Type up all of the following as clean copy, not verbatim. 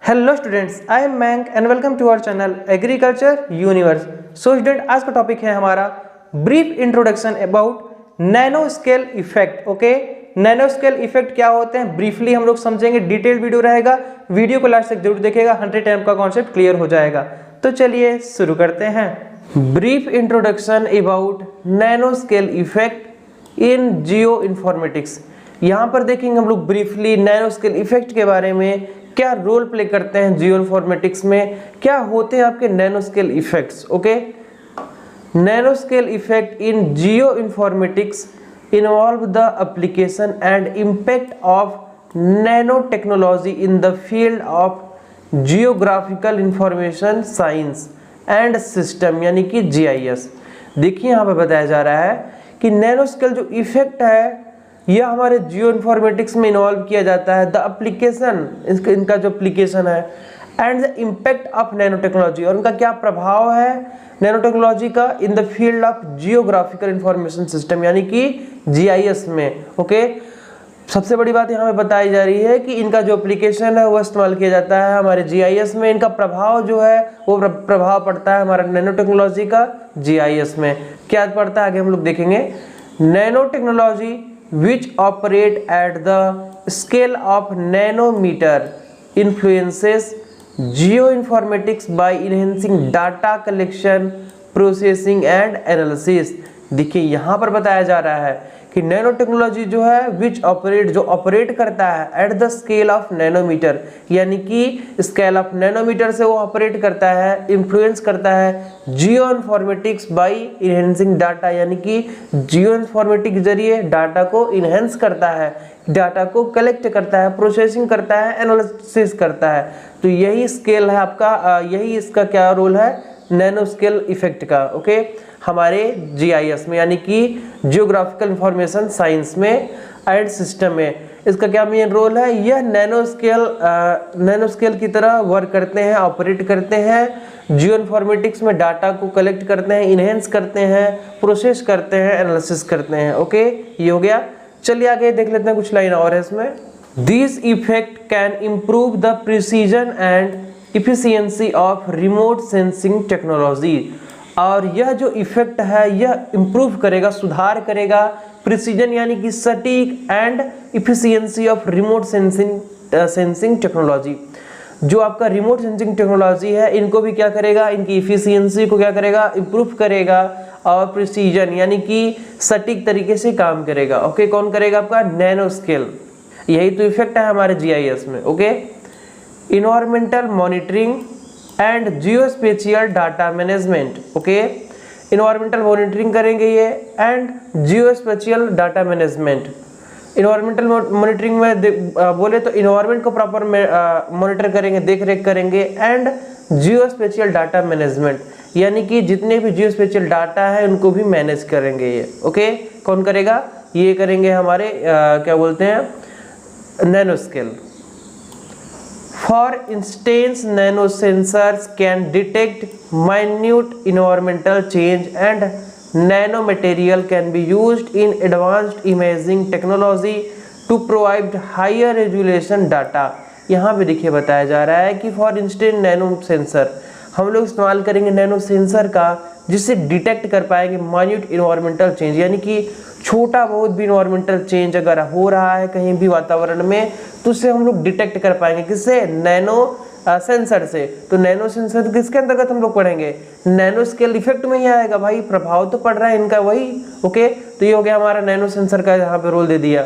Hello students, I am मैंक and welcome to our channel agriculture universe. So student, आज का topic है हमारा brief introduction about nano scale effect. Okay, nano scale effect क्या होते हैं ब्रीफली हम लोग समझेंगे। डिटेल वीडियो रहेगा, वीडियो को लास्ट तक जरूर देखिएगा, 100 टाइम का कॉन्सेप्ट क्लियर हो जाएगा। तो चलिए शुरू करते हैं। Brief introduction about nano scale effect in geo informatics. यहाँ पर देखेंगे हम लोग ब्रीफली नैनो स्केल इफेक्ट के बारे में, क्या रोल प्ले करते हैं जियो इन्फॉर्मेटिक्स में, क्या होते हैं आपके nano scale effects. Okay, nano scale effect in geo informatics involve the application and impact of nano technology in the field of geographical information science and system, यानी कि GIS। देखिए यहाँ पर बताया जा रहा है कि नैनो स्केल जो इफेक्ट है यह हमारे जियो इन्फॉर्मेटिक्स में इन्वॉल्व किया जाता है। द एप्लीकेशन, इनका जो एप्लीकेशन है, and the impact of nano technology, और उनका क्या प्रभाव है नैनो टेक्नोलॉजी का in the field of geographical information system, यानी कि GIS में। ओके, सबसे बड़ी बात यहाँ पे बताई जा रही है कि इनका जो एप्लीकेशन है वो इस्तेमाल किया जाता है हमारे GIS में। इनका प्रभाव जो है वो प्रभाव पड़ता है हमारा नैनो टेक्नोलॉजी का GIS में। क्या पड़ता है आगे हम लोग देखेंगे। Nano technology which operate at the scale of nanometer influences geoinformatics by enhancing data collection, processing and analysis। देखिए यहाँ पर बताया जा रहा है कि नैनो टेक्नोलॉजी जो है which operate, जो ऑपरेट करता है at the scale of nanometer, यानी कि स्केल ऑफ नैनोमीटर से वो ऑपरेट करता है, इन्फ्लुएंस करता है geo informatics by enhancing data, यानी कि जियो इन्फॉर्मेटिक्स के जरिए डाटा को इनहेंस करता है, डाटा को कलेक्ट करता है, प्रोसेसिंग करता है, एनालिसिस करता है। तो यही स्केल है आपका, यही इसका क्या रोल है नैनो स्केल इफेक्ट का। ओके, हमारे GIS में, यानी कि जियोग्राफिकल इंफॉर्मेशन साइंस में एंड सिस्टम में इसका क्या मेन रोल है। यह नैनो स्केल की तरह वर्क करते हैं, ऑपरेट करते हैं, जियो इन्फॉर्मेटिक्स में डाटा को कलेक्ट करते हैं, इनहेंस करते हैं, प्रोसेस करते हैं, एनालिसिस करते हैं। ओके, ये हो गया। चलिए आगे देख लेते हैं, कुछ लाइन और है इसमें। This effect can improve the precision and efficiency of remote sensing technology. और यह जो इफेक्ट है यह इम्प्रूव करेगा, सुधार करेगा प्रिसीजन यानी कि सटीक and efficiency of remote sensing technology. जो आपका रिमोट सेंसिंग टेक्नोलॉजी है इनको भी क्या करेगा, इनकी इफिशियंसी को क्या करेगा, इम्प्रूव करेगा, और प्रिसीजन यानी कि सटीक तरीके से काम करेगा। ओके, कौन करेगा आपका नैनो स्केल। यही तो इफेक्ट है हमारे GIS में। Okay, environmental monitoring and geospatial data management. Okay, environmental monitoring करेंगे ये and geospatial data management. Environmental monitoring में बोले तो इन्वायरमेंट को प्रॉपर मॉनिटर करेंगे, देख रेख करेंगे, एंड जियोस्पेशियल डाटा मैनेजमेंट यानी कि जितने भी जियोस्पेशियल डाटा है उनको भी मैनेज करेंगे ये। ओके, कौन करेगा, ये करेंगे हमारे क्या बोलते हैं nano scale. For instance, nano sensors can detect minute environmental change and nanomaterial can be used in advanced imaging technology to provide higher resolution data। यहाँ पे देखिए बताया जा रहा है कि for instance नैनो सेंसर हम लोग इस्तेमाल करेंगे नैनो सेंसर का, जिससे डिटेक्ट कर पाएंगे माइन्यूट इन्वायरमेंटल चेंज, यानी कि छोटा बहुत भी इन्वायरमेंटल चेंज अगर हो रहा है कहीं भी वातावरण में तो उससे हम लोग डिटेक्ट कर पाएंगे। किससे, नैनो सेंसर से। तो नैनो सेंसर किसके अंतर्गत हम लोग पढ़ेंगे, नैनो स्केल इफेक्ट में ही आएगा भाई, प्रभाव तो पड़ रहा है इनका वही। ओके, तो ये हो गया हमारा नैनो सेंसर का यहाँ पे रोल दे दिया।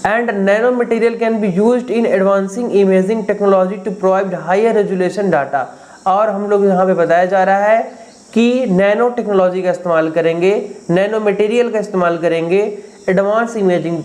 And nano material can be used in advancing imaging technology to provide higher resolution data. और हम लोग यहाँ पे बताया जा रहा है कि नैनो टेक्नोलॉजी का इस्तेमाल करेंगे, नैनो मटेरियल का इस्तेमाल करेंगे एडवांस इमेजिंग,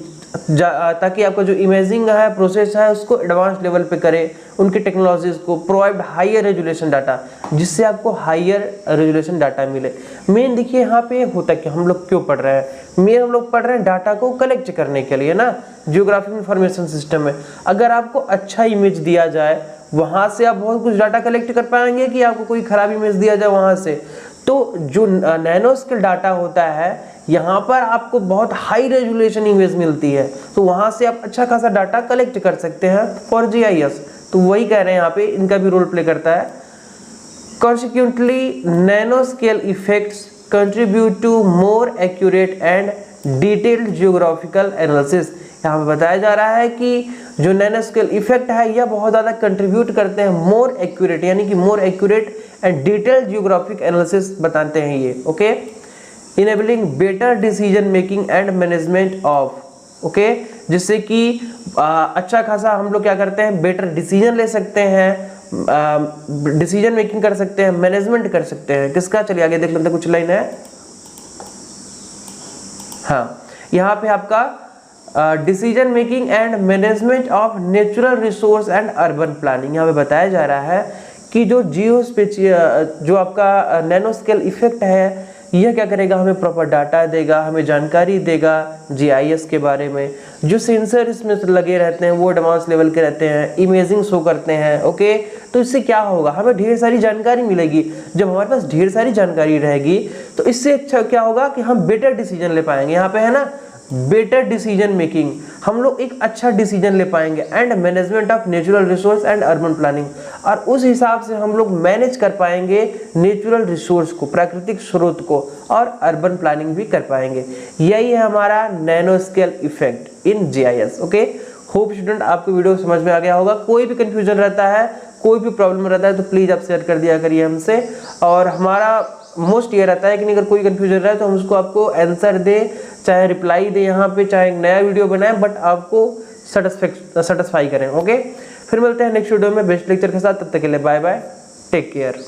ताकि आपका जो इमेजिंग है प्रोसेस है उसको एडवांस लेवल पे करे, उनकी टेक्नोलॉजीज को प्रोवाइड हायर रेजोल्यूशन डाटा, जिससे आपको हायर रेजोल्यूशन डाटा मिले। मेन देखिए यहाँ पे होता है कि हम लोग क्यों पढ़ रहे हैं, मेन हम लोग पढ़ रहे हैं डाटा को कलेक्ट करने के लिए ना, जियोग्राफिक इंफॉर्मेशन सिस्टम में। अगर आपको अच्छा इमेज दिया जाए वहाँ से आप बहुत कुछ डाटा कलेक्ट कर पाएंगे, कि आपको कोई खराब इमेज दिया जाए वहाँ से, तो जो नैनो स्केल डाटा होता है यहाँ पर आपको बहुत हाई रेजोल्यूशन इमेज मिलती है, तो वहाँ से आप अच्छा खासा डाटा कलेक्ट कर सकते हैं फॉर GIS। तो वही कह रहे हैं यहाँ पे, इनका भी रोल प्ले करता है। Consequently nano scale effects contribute to more accurate and detailed geographical analysis. यहाँ पे बताया जा रहा है कि जो नैनो स्केल इफेक्ट है यह बहुत ज़्यादा कंट्रीब्यूट करते हैं मोर एक्यूरेट, यानी कि मोर accurate and detailed geographic analysis बताते हैं ये। Okay, enabling better decision making and management of, okay, जिससे कि अच्छा खासा हम लोग क्या करते हैं, बेटर डिसीजन ले सकते हैं, डिसीजन मेकिंग कर सकते हैं, मैनेजमेंट कर सकते हैं। किसका, चलिए आगे देख लेते हैं, कुछ लाइन है। हाँ, यहाँ पे आपका decision making and management of natural resource and urban planning. यहाँ पे बताया जा रहा है कि जो जो आपका नैनो स्केल इफेक्ट है यह क्या करेगा, हमें प्रॉपर डाटा देगा, हमें जानकारी देगा जीआईएस के बारे में। जो सेंसर इसमें लगे रहते हैं वो एडवांस लेवल के रहते हैं, इमेजिंग शो करते हैं। ओके, तो इससे क्या होगा, हमें ढेर सारी जानकारी मिलेगी। जब हमारे पास ढेर सारी जानकारी रहेगी तो इससे अच्छा क्या होगा कि हम बेटर डिसीजन ले पाएंगे। यहाँ पे है ना बेटर डिसीजन मेकिंग, हम लोग एक अच्छा डिसीजन ले पाएंगे। And management of natural resource and urban planning, और उस हिसाब से हम लोग मैनेज कर पाएंगे नेचुरल रिसोर्स को, प्राकृतिक स्रोत को, और अर्बन प्लानिंग भी कर पाएंगे। यही है हमारा nano scale effect in GIS. Okay, hope student आपको वीडियो समझ में आ गया होगा। कोई भी कंफ्यूजन रहता है, कोई भी प्रॉब्लम रहता है तो प्लीज़ आप शेयर कर दिया करिए हमसे। और हमारा मोस्ट ये रहता है कि अगर कोई कंफ्यूजन रहे तो हम उसको आपको आंसर दे, चाहे रिप्लाई दे यहाँ पे, चाहे एक नया वीडियो बनाए, बट आपको सेटिस्फाई करें। ओके, फिर मिलते हैं नेक्स्ट वीडियो में बेस्ट लेक्चर के साथ। तब तक के लिए बाय बाय, टेक केयर।